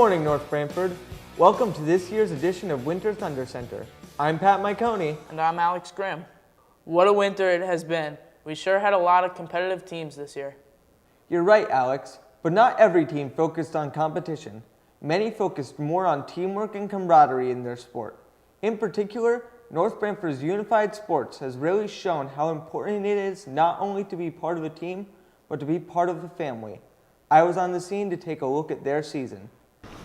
morning, North Branford. Welcome to this year's edition of Winter ThunderCenter. I'm Pat Miconi. And I'm Alex Grimm. What a winter it has been. We sure had a lot of competitive teams this year. You're right, Alex, but not every team focused on competition. Many focused more on teamwork and camaraderie in their sport. In particular, North Branford's unified sports has really shown how important it is not only to be part of a team, but to be part of the family. I was on the scene to take a look at their season.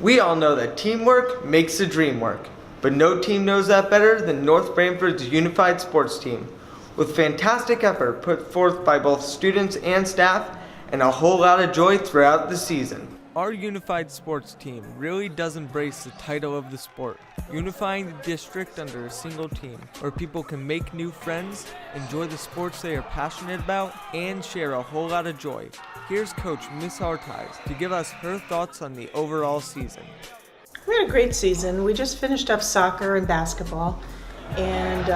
We all know that teamwork makes the dream work, but no team knows that better than North Branford's unified sports team. With fantastic effort put forth by both students and staff, and a whole lot of joy throughout the season. Our unified sports team really does embrace the title of the sport, unifying the district under a single team, where people can make new friends, enjoy the sports they are passionate about, and share a whole lot of joy. Here's Coach Miss Hartiz to give us her thoughts on the overall season. We had a great season. We just finished up soccer and basketball, and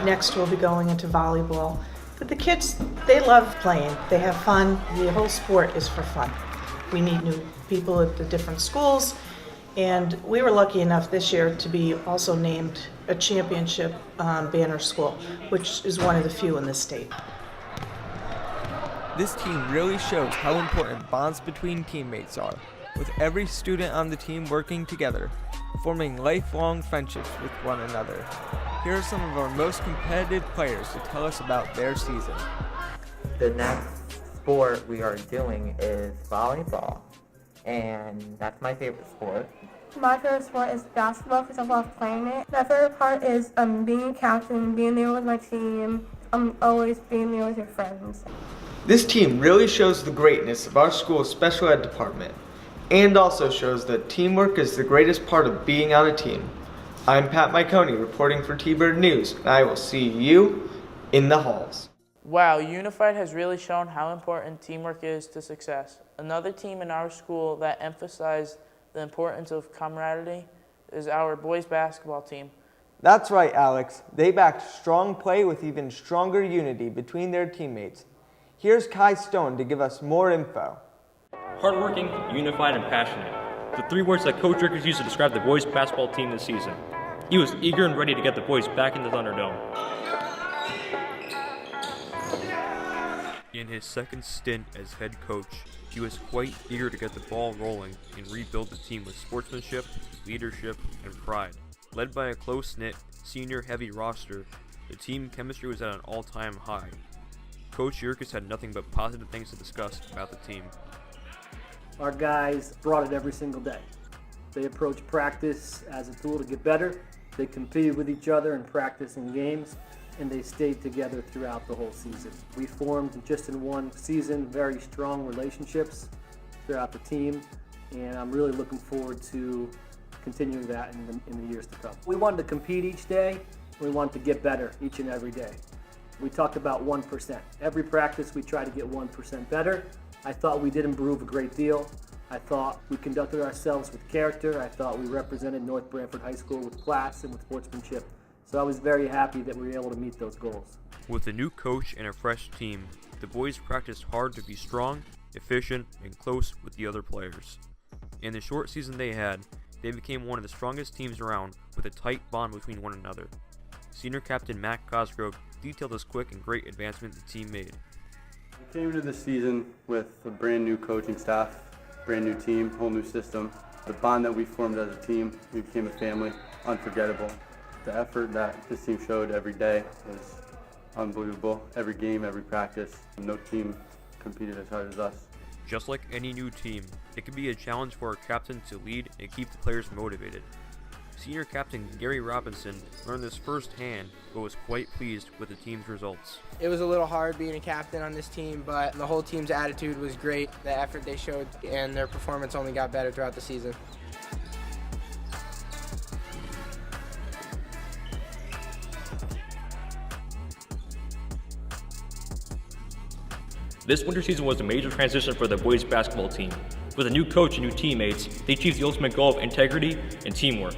next we'll be going into volleyball. But the kids, they love playing. They have fun. The whole sport is for fun. We meet new people at the different schools, and we were lucky enough this year to be also named a championship banner school, which is one of the few in the state. This team really shows how important bonds between teammates are, with every student on the team working together, forming lifelong friendships with one another. Here are some of our most competitive players to tell us about their season. The next sport we are doing is volleyball, and that's my favorite sport. My favorite sport is basketball because I love playing it. My favorite part is being a captain, being there with my team, always being there with your friends. This team really shows the greatness of our school's special ed department, and also shows that teamwork is the greatest part of being on a team. I'm Pat Miconi reporting for T-Bird News, and I will see you in the halls. Wow, Unified has really shown how important teamwork is to success. Another team in our school that emphasized the importance of camaraderie is our boys basketball team. That's right, Alex. They backed strong play with even stronger unity between their teammates. Here's Kai Stone to give us more info. Hardworking, unified, and passionate. The three words that Coach Rickers used to describe the boys basketball team this season. He was eager and ready to get the boys back in the Thunderdome. In his second stint as head coach, he was quite eager to get the ball rolling and rebuild the team with sportsmanship, leadership, and pride. Led by a close-knit, senior-heavy roster, the team chemistry was at an all-time high. Coach Yerkes had nothing but positive things to discuss about the team. Our guys brought it every single day. They approached practice as a tool to get better. They competed with each other in practice and games, and they stayed together throughout the whole season. We formed, just in one season, very strong relationships throughout the team, and I'm really looking forward to continuing that in the years to come. We wanted to compete each day. We wanted to get better each and every day. We talked about 1%. Every practice we try to get 1% better. I thought we did improve a great deal. I thought we conducted ourselves with character. I thought we represented North Branford High School with class and with sportsmanship. So I was very happy that we were able to meet those goals. With a new coach and a fresh team, the boys practiced hard to be strong, efficient, and close with the other players. In the short season they had, they became one of the strongest teams around with a tight bond between one another. Senior captain Matt Cosgrove detailed this quick and great advancement the team made. We came into this season with a brand new coaching staff, brand new team, whole new system. The bond that we formed as a team, we became a family, unforgettable. The effort that this team showed every day was unbelievable. Every game, every practice, no team competed as hard as us. Just like any new team, it can be a challenge for our captain to lead and keep the players motivated. Senior captain Gary Robinson learned this firsthand, but was quite pleased with the team's results. It was a little hard being a captain on this team, but the whole team's attitude was great. The effort they showed and their performance only got better throughout the season. This winter season was a major transition for the boys basketball team. With a new coach and new teammates, they achieved the ultimate goal of integrity and teamwork.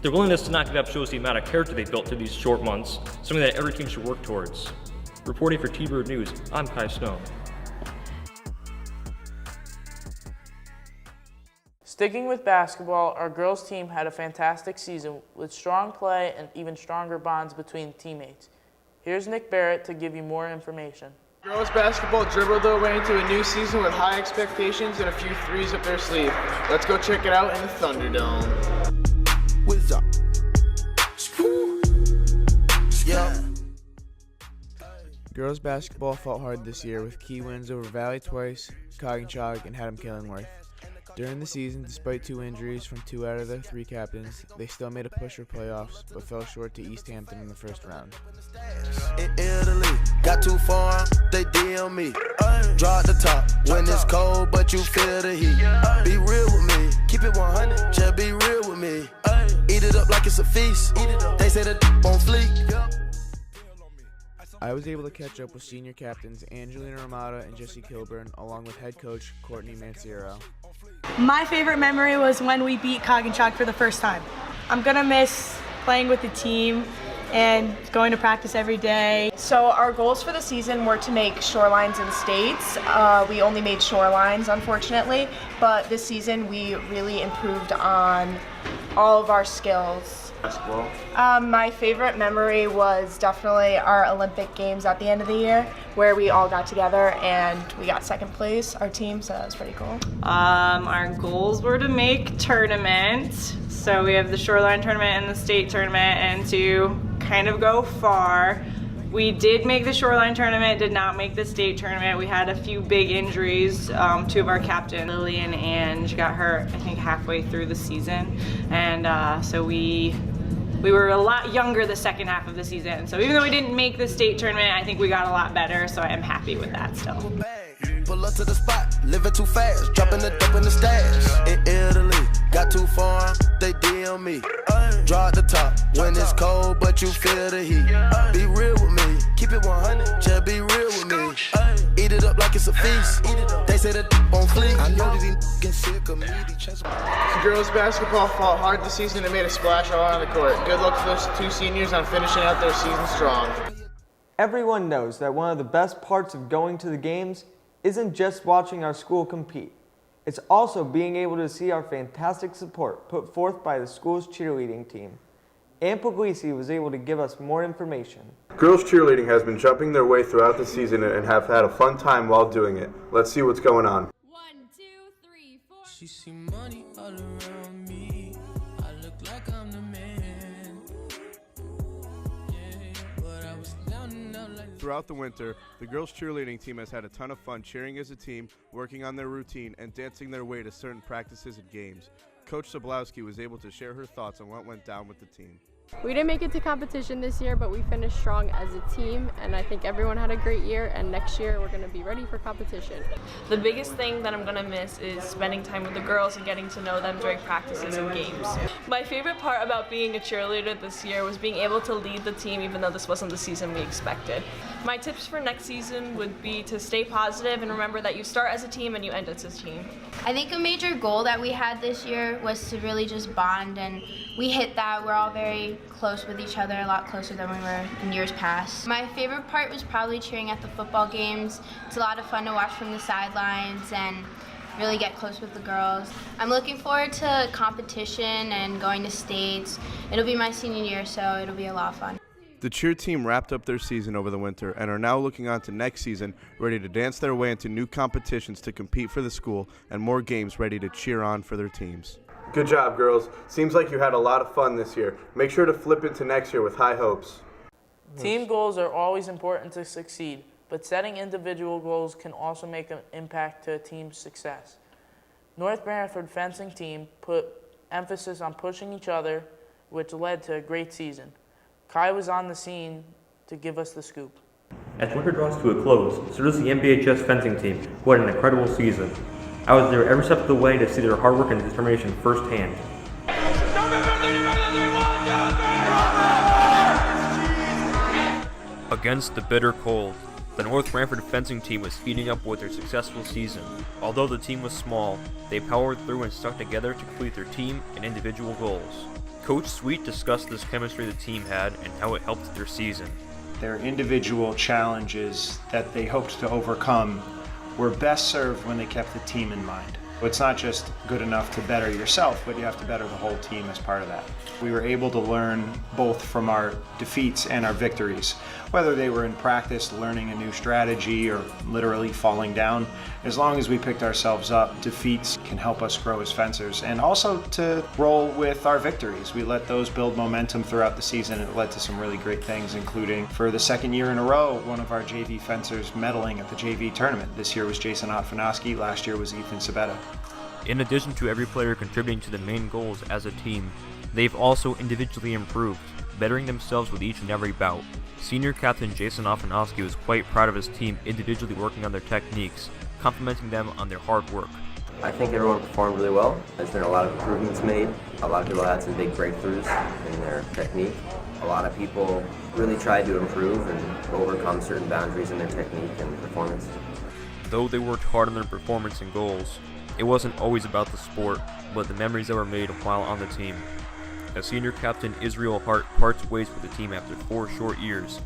Their willingness to not give up shows the amount of character they built through these short months, something that every team should work towards. Reporting for T-Bird News, I'm Kai Snow. Sticking with basketball, our girls team had a fantastic season with strong play and even stronger bonds between teammates. Here's Nick Barrett to give you more information. Girls basketball dribbled their way into a new season with high expectations and a few threes up their sleeve. Let's go check it out in the Thunderdome. Girls basketball fought hard this year with key wins over Valley twice, Coggins and Haddam-Killingworth. During the season, despite 2 injuries from 2 out of their 3 captains, they still made a push for playoffs, but fell short to East Hampton in the first round. In Italy, got too far, they DM me. Drop the top when it's cold, but you feel the heat. Be real with me, keep it 100, just be real with me. Eat it up like it's a feast. They say the on fleek. I was able to catch up with senior captains Angelina Ramada and Jessie Kilburn, along with head coach Courtney Manciero. My favorite memory was when we beat Coggins for the first time. I'm gonna miss playing with the team and going to practice every day. So our goals for the season were to make shorelines and states. We only made shorelines, unfortunately, but this season we really improved on all of our skills. My favorite memory was definitely our Olympic Games at the end of the year, where we all got together and we got second place, our team, so that was pretty cool. Our goals were to make tournaments. So we have the shoreline tournament and the state tournament, and to kind of go far. We did make the shoreline tournament, did not make the state tournament. We had a few big injuries. 2 of our captains, Lily and Ange, got hurt, I think, halfway through the season. And so we were a lot younger the second half of the season. So even though we didn't make the state tournament, I think we got a lot better, so I am happy with that still. Pull up to the spot, living too fast, dropping the dope in the stash. In Italy, got too far, they DM me. Drop the top when it's cold, but you feel the heat. Be real with me, keep it 100, just be real with me. Eat it up like it's a feast. They say that on fleek. I know that he get sick of me. Girls basketball fought hard this season and made a splash all on the court. Good luck to those 2 seniors on finishing out their season strong. Everyone knows that one of the best parts of going to the games isn't just watching our school compete. It's also being able to see our fantastic support put forth by the school's cheerleading team. Ann Puglisi was able to give us more information. Girls cheerleading has been jumping their way throughout the season and have had a fun time while doing it. Let's see what's going on. 1, 2, 3, 4. She see money all around me. I look like I'm the man. Yeah, but I was down and out like. Throughout the winter, the girls cheerleading team has had a ton of fun cheering as a team, working on their routine, and dancing their way to certain practices and games. Coach Soblowski was able to share her thoughts on what went down with the team. We didn't make it to competition this year, but we finished strong as a team, and I think everyone had a great year, and next year we're going to be ready for competition. The biggest thing that I'm going to miss is spending time with the girls and getting to know them during practices and games. My favorite part about being a cheerleader this year was being able to lead the team even though this wasn't the season we expected. My tips for next season would be to stay positive and remember that you start as a team and you end as a team. I think a major goal that we had this year was to really just bond, and we hit that. We're all very close with each other, a lot closer than we were in years past. My favorite part was probably cheering at the football games. It's a lot of fun to watch from the sidelines and really get close with the girls. I'm looking forward to competition and going to states. It'll be my senior year, so it'll be a lot of fun. The cheer team wrapped up their season over the winter and are now looking on to next season, ready to dance their way into new competitions to compete for the school and more games ready to cheer on for their teams. Good job, girls. Seems like you had a lot of fun this year. Make sure to flip into next year with high hopes. Team goals are always important to succeed, but setting individual goals can also make an impact to a team's success. North Branford fencing team put emphasis on pushing each other, which led to a great season. Kai was on the scene to give us the scoop. As winter draws to a close, so does the NBHS fencing team, who had an incredible season. I was there every step of the way to see their hard work and determination firsthand. Against the bitter cold, the North Branford fencing team was heating up with their successful season. Although the team was small, they powered through and stuck together to complete their team and individual goals. Coach Sweet discussed this chemistry the team had and how it helped their season. Their individual challenges that they hoped to overcome were best served when they kept the team in mind. It's not just good enough to better yourself, but you have to better the whole team as part of that. We were able to learn both from our defeats and our victories, whether they were in practice learning a new strategy or literally falling down. As long as we picked ourselves up, defeats can help us grow as fencers, and also to roll with our victories. We let those build momentum throughout the season, and it led to some really great things, including for the second year in a row, one of our JV fencers medaling at the JV tournament. This year was Jason Otfanoski, last year was Ethan Sabetta. In addition to every player contributing to the main goals as a team, they've also individually improved, bettering themselves with each and every bout. Senior captain Jason Otfanoski was quite proud of his team individually working on their techniques, complimenting them on their hard work. I think everyone performed really well. There's been a lot of improvements made. A lot of people had some big breakthroughs in their technique. A lot of people really tried to improve and overcome certain boundaries in their technique and performance. Though they worked hard on their performance and goals, it wasn't always about the sport, but the memories that were made while on the team. As senior captain Israel Hart parts ways with the team after 4 short years,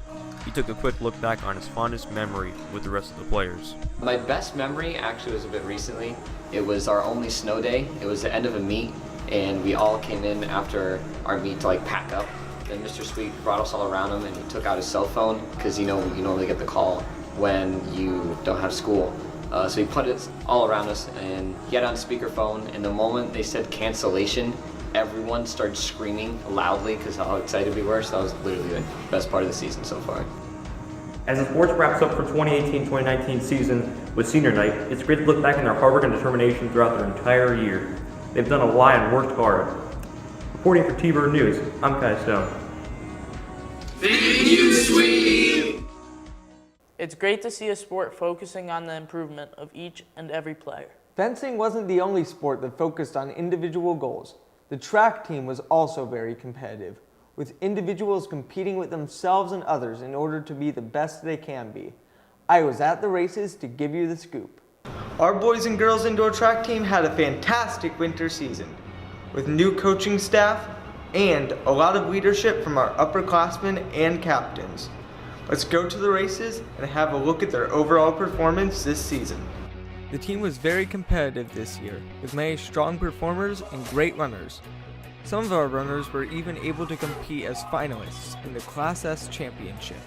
he took a quick look back on his fondest memory with the rest of the players. My best memory actually was a bit recently. It was our only snow day. It was the end of a meet, and we all came in after our meet to pack up. Then Mr. Sweet brought us all around him, and he took out his cell phone, because you normally get the call when you don't have school. So he put it all around us, and he had on speakerphone, and the moment they said cancellation, everyone started screaming loudly because how excited we were. So that was literally the best part of the season so far. As the sports wraps up for 2018-2019 season with senior night, it's great to look back on their hard work and determination throughout their entire year. They've done a lot and worked hard. Reporting for T-Bird News, I'm Kai Stone. Thank you, sweetie! It's great to see a sport focusing on the improvement of each and every player. Fencing wasn't the only sport that focused on individual goals. The track team was also very competitive, with individuals competing with themselves and others in order to be the best they can be. I was at the races to give you the scoop. Our boys and girls indoor track team had a fantastic winter season, with new coaching staff and a lot of leadership from our upperclassmen and captains. Let's go to the races and have a look at their overall performance this season. The team was very competitive this year, with many strong performers and great runners. Some of our runners were even able to compete as finalists in the Class S Championship.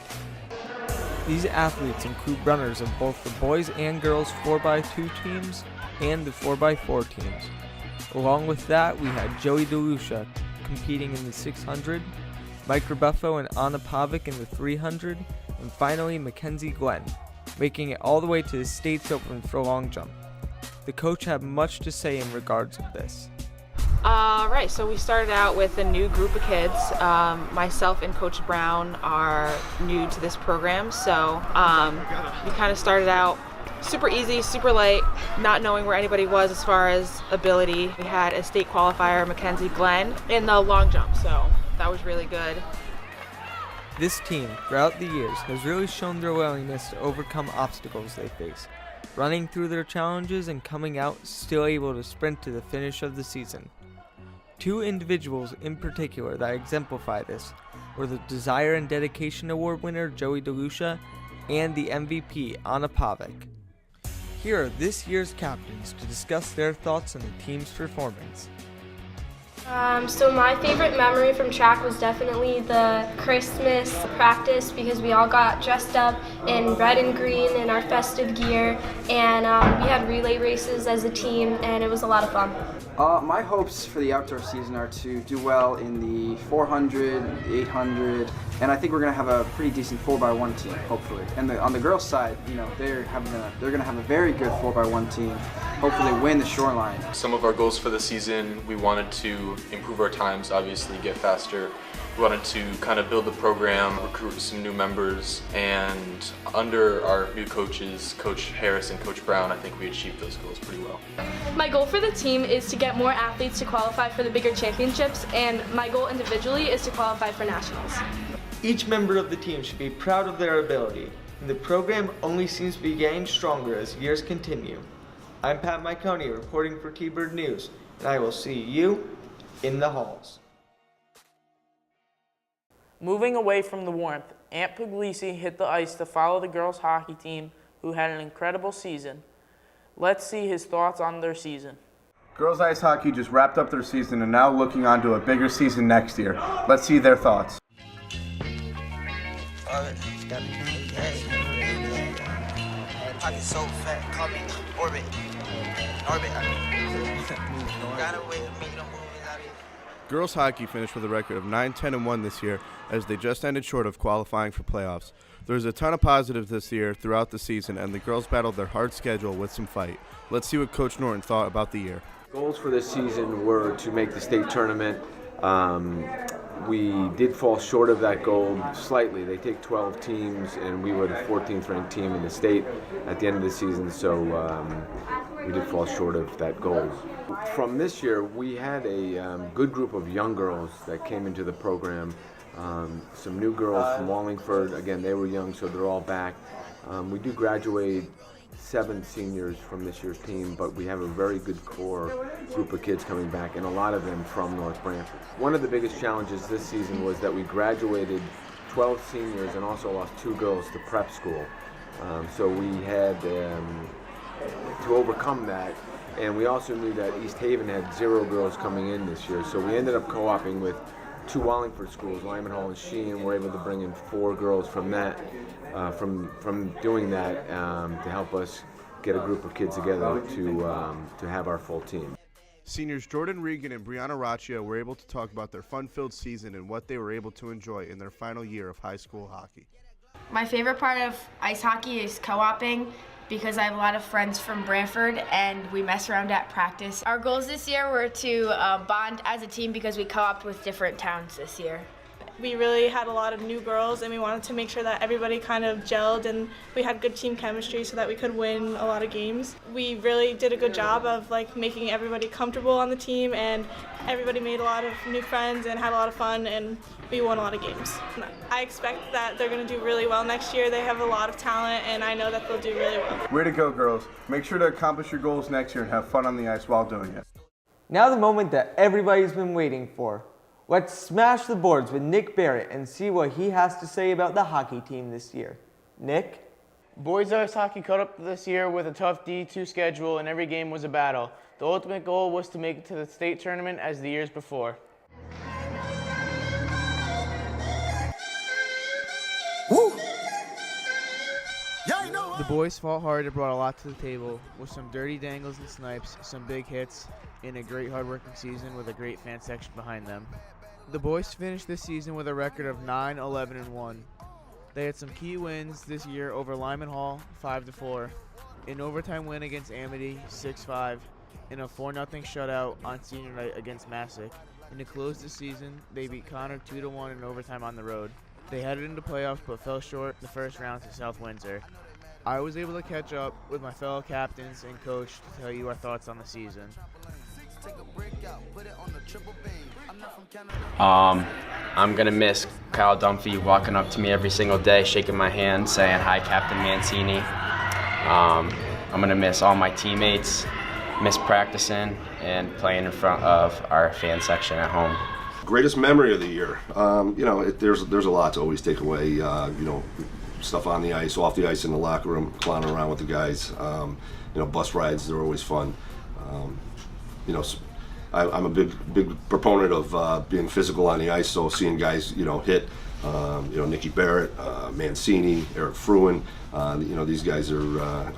These athletes include runners of both the boys and girls 4x2 teams and the 4x4 teams. Along with that, we had Joey DeLucia competing in the 600, Mike Rebuffo and Anna Pavic in the 300, and finally Mackenzie Glenn, making it all the way to the States Open for long jump. The coach had much to say in regards of this. Right, so we started out with a new group of kids. Myself and Coach Brown are new to this program, so we kind of started out super easy, super light, not knowing where anybody was as far as ability. We had a state qualifier, Mackenzie Glenn, in the long jump, so that was really good. This team, throughout the years, has really shown their willingness to overcome obstacles they face, running through their challenges and coming out still able to sprint to the finish of the season. 2 individuals in particular that exemplify this were the Desire and Dedication Award winner Joey DeLucia and the MVP Anna Pavic. Here are this year's captains to discuss their thoughts on the team's performance. So my favorite memory from track was definitely the Christmas practice because we all got dressed up in red and green in our festive gear, and we had relay races as a team, and it was a lot of fun. My hopes for the outdoor season are to do well in the 400, 800, and I think we're going to have a pretty decent 4x1 team, hopefully. And on the girls' side, they're going to have a very good 4x1 team. Hopefully win the shoreline. Some of our goals for the season, we wanted to improve our times, obviously get faster. We wanted to kind of build the program, recruit some new members, and under our new coaches, Coach Harris and Coach Brown, I think we achieved those goals pretty well. My goal for the team is to get more athletes to qualify for the bigger championships, and my goal individually is to qualify for nationals. Each member of the team should be proud of their ability, and the program only seems to be getting stronger as years continue. I'm Pat Miconi reporting for T-Bird News, and I will see you in the halls. Moving away from the warmth, Aunt Puglisi hit the ice to follow the girls' hockey team, who had an incredible season. Let's see his thoughts on their season. Girls ice hockey just wrapped up their season and now looking on to a bigger season next year. Let's see their thoughts. Pocket so fat, call me Orbit. Gotta wait to meet them movies out here. Girls hockey finished with a record of 9-10-1 this year as they just ended short of qualifying for playoffs. There was a ton of positives this year throughout the season, and the girls battled their hard schedule with some fight. Let's see what Coach Norton thought about the year. Goals for this season were to make the state tournament. We did fall short of that goal slightly. They take 12 teams, and we were the 14th ranked team in the state at the end of the season, so we did fall short of that goal. From this year, we had a good group of young girls that came into the program. Some new girls from Wallingford. Again, they were young, so they're all back. We do graduate 7 seniors from this year's team, but we have a very good core group of kids coming back, and a lot of them from North Branford. One of the biggest challenges this season was that we graduated 12 seniors and also lost 2 girls to prep school. So we had to overcome that, and we also knew that East Haven had 0 girls coming in this year, so we ended up co-oping with 2 Wallingford schools, Lyman Hall and Sheehan. We're able to bring in 4 girls from that, from doing that to help us get a group of kids together to have our full team. Seniors Jordan Regan and Brianna Raccia were able to talk about their fun-filled season and what they were able to enjoy in their final year of high school hockey. My favorite part of ice hockey is co-oping because I have a lot of friends from Brantford and we mess around at practice. Our goals this year were to bond as a team because we co-opted with different towns this year. We really had a lot of new girls and we wanted to make sure that everybody kind of gelled and we had good team chemistry so that we could win a lot of games. We really did a good job of making everybody comfortable on the team, and everybody made a lot of new friends and had a lot of fun, and we won a lot of games. I expect that they're going to do really well next year. They have a lot of talent and I know that they'll do really well. Way to go, girls. Make sure to accomplish your goals next year and have fun on the ice while doing it. Now the moment that everybody's been waiting for. Let's smash the boards with Nick Barrett and see what he has to say about the hockey team this year. Nick? Boys ice hockey caught up this year with a tough D2 schedule and every game was a battle. The ultimate goal was to make it to the state tournament as the years before. Woo! The boys fought hard and brought a lot to the table with some dirty dangles and snipes, some big hits, and a great hard-working season with a great fan section behind them. The boys finished this season with a record of 9-11-1. They had some key wins this year over Lyman Hall, 5-4, an overtime win against Amity, 6-5, and a 4-0 shutout on senior night against Massac. And to close the season, they beat Connor 2-1 in overtime on the road. They headed into playoffs but fell short the first round to South Windsor. I was able to catch up with my fellow captains and coach to tell you our thoughts on the season. I'm going to miss Kyle Dunphy walking up to me every single day, shaking my hand, saying, "Hi, Captain Mancini." I'm going to miss all my teammates, miss practicing, and playing in front of our fan section at home. Greatest memory of the year. There's a lot to always take away. Stuff on the ice, off the ice, in the locker room, clowning around with the guys. Bus rides, they're always fun. I'm a big proponent of being physical on the ice, so seeing guys, hit, Nicky Barrett, Mancini, Eric Fruin, these guys are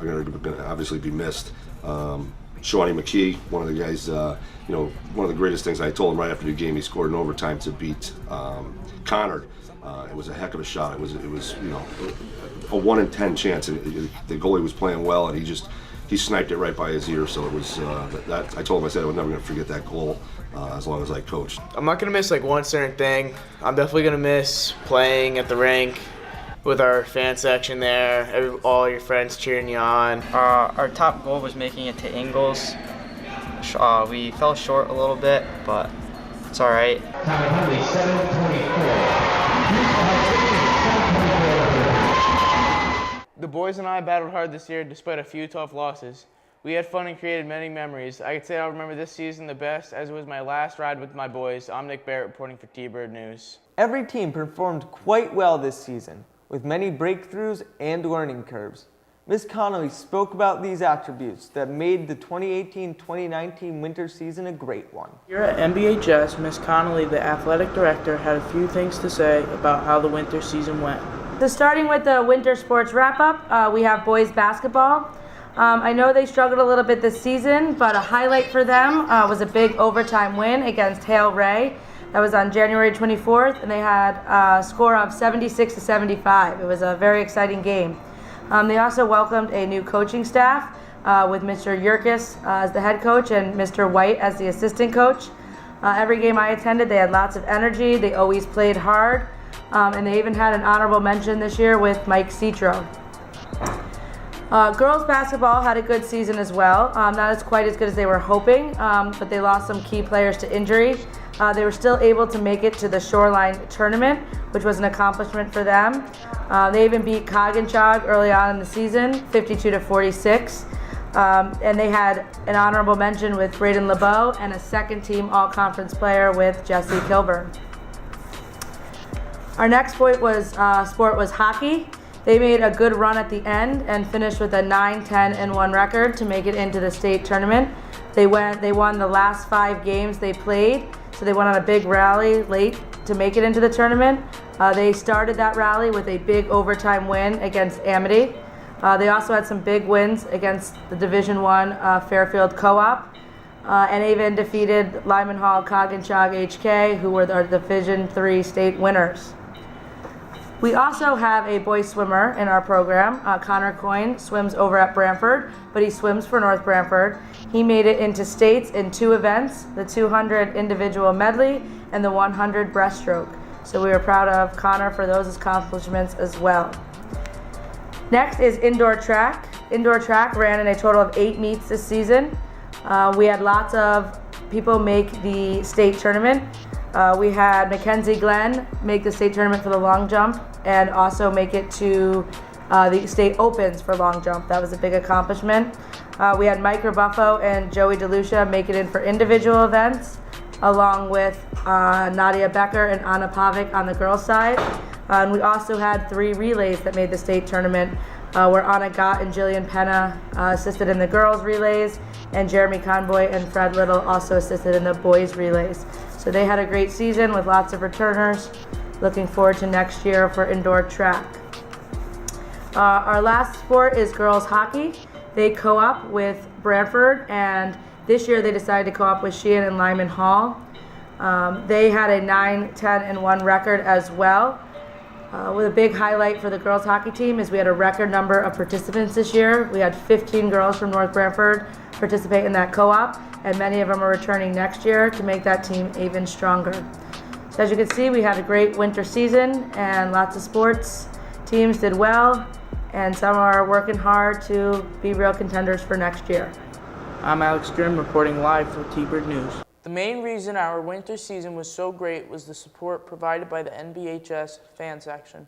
going to obviously be missed. Shawnee McKee, one of the guys, one of the greatest things I told him right after the game, he scored in overtime to beat Connor. It was a heck of a shot. It was a 1 in 10 chance, and the goalie was playing well, and he sniped it right by his ear. So it was that I told him, I said I was never going to forget that goal as long as I coached. I'm not going to miss one certain thing. I'm definitely going to miss playing at the rink with our fan section there, all your friends cheering you on. Our top goal was making it to Ingles. We fell short a little bit, but it's all right. The boys and I battled hard this year despite a few tough losses. We had fun and created many memories. I could say I'll remember this season the best as it was my last ride with my boys. I'm Nick Barrett reporting for T-Bird News. Every team performed quite well this season, with many breakthroughs and learning curves. Ms. Connolly spoke about these attributes that made the 2018-2019 winter season a great one. Here at NBHS, Ms. Connolly, the athletic director, had a few things to say about how the winter season went. So starting with the winter sports wrap-up, we have boys basketball. I know they struggled a little bit this season, but a highlight for them was a big overtime win against Hale Ray. That was on January 24th, and they had a score of 76-75. It was a very exciting game. They also welcomed a new coaching staff with Mr. Yerkes as the head coach and Mr. White as the assistant coach. Every game I attended, they had lots of energy. They always played hard, and they even had an honorable mention this year with Mike Citro. Girls basketball had a good season as well. Not as quite as good as they were hoping, but they lost some key players to injury. They were still able to make it to the Shoreline tournament, which was an accomplishment for them. They even beat Coggins early on in the season, 52-46. And they had an honorable mention with Braden LeBeau and a second-team all-conference player with Jesse Kilburn. Our next sport was hockey. They made a good run at the end and finished with a 9-10-1 record to make it into the state tournament. They won the last 5 games they played, so they went on a big rally late to make it into the tournament. They started that rally with a big overtime win against Amity. They also had some big wins against the Division I Fairfield Co-op, and even defeated Lyman Hall Coggins HK, who were our Division III state winners. We also have a boy swimmer in our program. Connor Coyne swims over at Brantford, but he swims for North Brantford. He made it into states in 2 events, the 200 individual medley and the 100 breaststroke. So we are proud of Connor for those accomplishments as well. Next is indoor track. Indoor track ran in a total of 8 meets this season. We had lots of people make the state tournament. We had Mackenzie Glenn make the state tournament for the long jump and also make it to the state opens for long jump. That was a big accomplishment. We had Mike Rebuffo and Joey DeLucia make it in for individual events, along with Nadia Becker and Anna Pavic on the girls' side. And we also had 3 relays that made the state tournament, where Anna Gott and Jillian Penna assisted in the girls' relays, and Jeremy Conboy and Fred Little also assisted in the boys' relays. So they had a great season with lots of returners. Looking forward to next year for indoor track. Our last sport is girls hockey. They co-op with Brantford, and this year they decided to co-op with Sheehan and Lyman Hall. They had a 9-10-1 record as well. With a big highlight for the girls hockey team is we had a record number of participants this year. We had 15 girls from North Brantford participate in that co-op, and many of them are returning next year to make that team even stronger. So as you can see, we had a great winter season and lots of sports. Teams did well, and some are working hard to be real contenders for next year. I'm Alex Grimm reporting live for T-Bird News. The main reason our winter season was so great was the support provided by the NBHS fan section.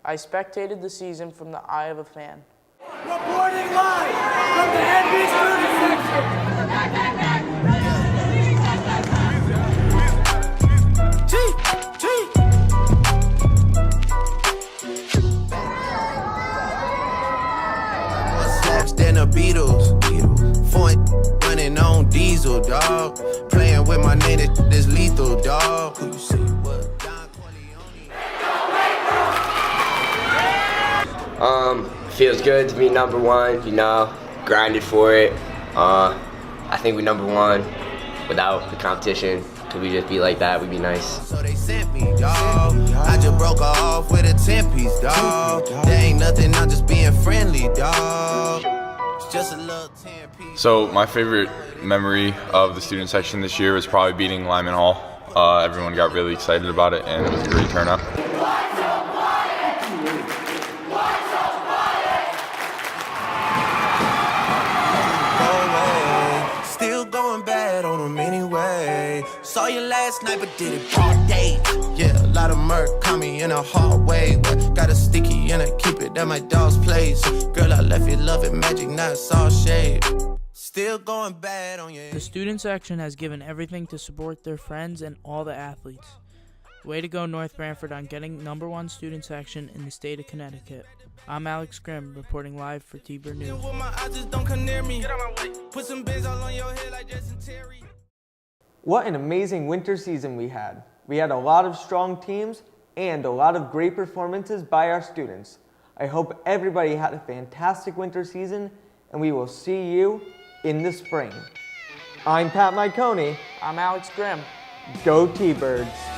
I spectated the season from the eye of a fan. Reporting live from the NB student section. Than the Beatles. Running on diesel, dog. Playing with my name, this lethal, dog. Who you say what? Feels good to be number 1, you know, grinded for it. I think we number 1 without the competition. Could we just be like that? We'd be nice. So they sent me, dog. I just broke her off with a 10-piece, dog. There ain't nothing, I'm just being friendly, dog. It's just a little 10-piece. So my favorite memory of the student section this year was probably beating Lyman Hall. Everyone got really excited about it, and it was a great turnout. Still going bad on them anyway. Saw you last night, but did it broad day. Yeah, a lot of murk caught me in a hard way. But got a sticky and I keep it at my dog's place. Girl, I left you love it, magic, not saw shade. Still going bad on you. The student section has given everything to support their friends and all the athletes. Way to go, North Branford, on getting #1 student section in the state of Connecticut. I'm Alex Grimm, reporting live for T-Bird News. What an amazing winter season we had. We had a lot of strong teams and a lot of great performances by our students. I hope everybody had a fantastic winter season, and we will see you in the spring. I'm Pat Miconi. I'm Alex Grimm. Go T-Birds.